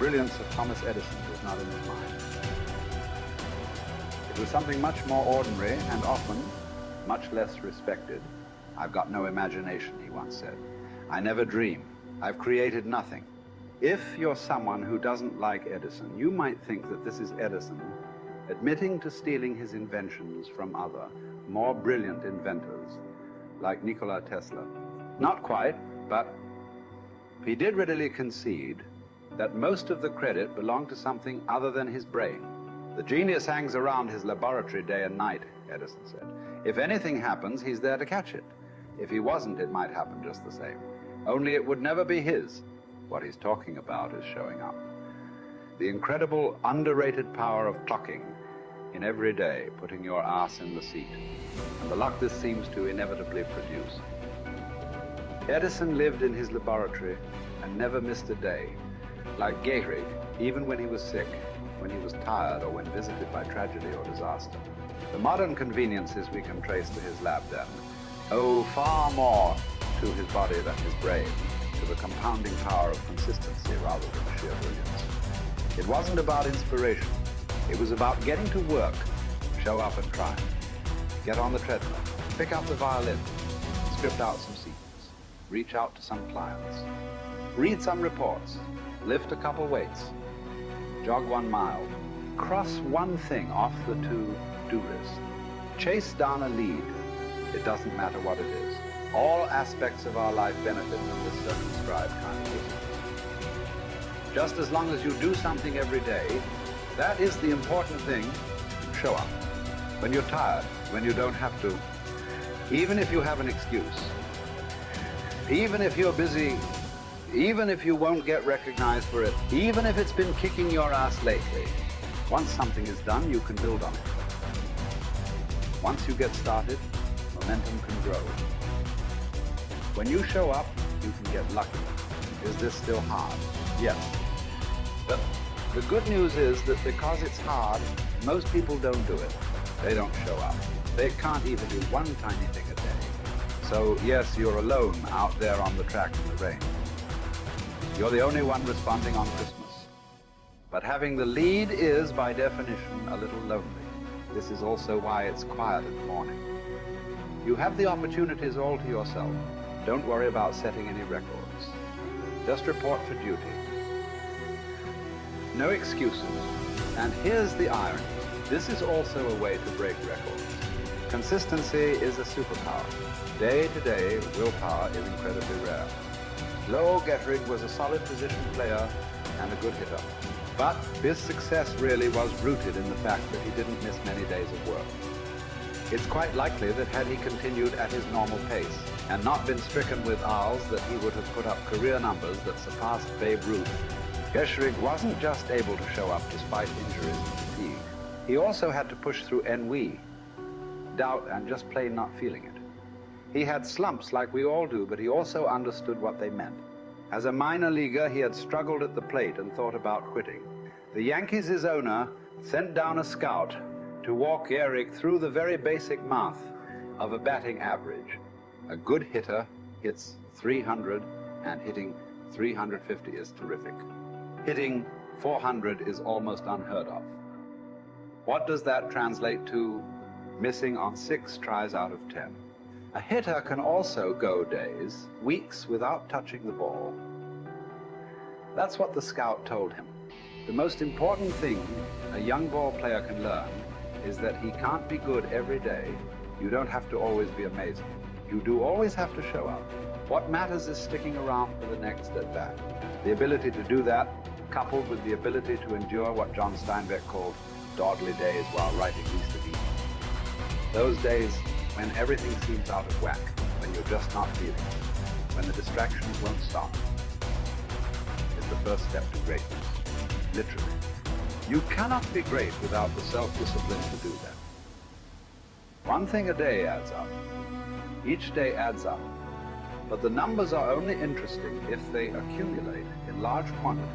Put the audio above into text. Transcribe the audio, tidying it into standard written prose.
brilliance of Thomas Edison was not in his mind. It was something much more ordinary and often much less respected. "I've got no imagination," he once said. "I never dream. I've created nothing." If you're someone who doesn't like Edison, you might think that this is Edison admitting to stealing his inventions from other, more brilliant inventors, like Nikola Tesla. Not quite, but he did readily concede that most of the credit belonged to something other than his brain. "The genius hangs around his laboratory day and night," Edison said. "If anything happens, he's there to catch it. If he wasn't, it might happen just the same. Only it would never be his." What he's talking about is showing up. The incredible, underrated power of clocking in every day, putting your ass in the seat, and the luck this seems to inevitably produce. Edison lived in his laboratory and never missed a day. Like Gehrig, even when he was sick, when he was tired, or when visited by tragedy or disaster. The modern conveniences we can trace to his lab den owe far more to his body than his brain, to the compounding power of consistency rather than sheer brilliance. It wasn't about inspiration. It was about getting to work, show up and try. Get on the treadmill, pick up the violin, script out some sequence, reach out to some clients, read some reports, lift a couple weights, jog 1 mile, cross one thing off the to-do list, chase down a lead. It doesn't matter what it is. All aspects of our life benefit from this circumscribed kind of discipline. Just as long as you do something every day, that is the important thing. Show up. When you're tired, when you don't have to, even if you have an excuse, even if you're busy, even if you won't get recognized for it, even if it's been kicking your ass lately, once something is done, you can build on it. Once you get started, momentum can grow. When you show up, you can get lucky. Is this still hard? Yes. But the good news is that because it's hard, most people don't do it. They don't show up. They can't even do one tiny thing a day. So yes, you're alone out there on the track in the rain. You're the only one responding on Christmas. But having the lead is, by definition, a little lonely. This is also why it's quiet in the morning. You have the opportunities all to yourself. Don't worry about setting any records. Just report for duty. No excuses. And here's the irony. This is also a way to break records. Consistency is a superpower. Day to day, willpower is incredibly rare. Lowell Gehrig was a solid position player and a good hitter. But his success really was rooted in the fact that he didn't miss many days of work. It's quite likely that had he continued at his normal pace and not been stricken with R's, that he would have put up career numbers that surpassed Babe Ruth. Gehrig wasn't just able to show up despite injuries and fatigue. He also had to push through ennui, doubt, and just plain not feeling it. He had slumps like we all do, but he also understood what they meant. As a minor leaguer, he had struggled at the plate and thought about quitting. The Yankees' owner sent down a scout to walk Gehrig through the very basic math of a batting average. A good hitter hits 300, and hitting 350 is terrific. Hitting 400 is almost unheard of. What does that translate to? Missing on 6 tries out of 10. A hitter can also go days, weeks without touching the ball. That's what the scout told him. The most important thing a young ball player can learn is that he can't be good every day. You don't have to always be amazing. You do always have to show up. What matters is sticking around for the next at-bat. The ability to do that, coupled with the ability to endure what John Steinbeck called dawdly days while writing Easter Eve. Those days when everything seems out of whack, when you're just not feeling it, when the distractions won't stop, is the first step to greatness, literally. You cannot be great without the self-discipline to do that. One thing a day adds up. Each day adds up. But the numbers are only interesting if they accumulate in large quantity.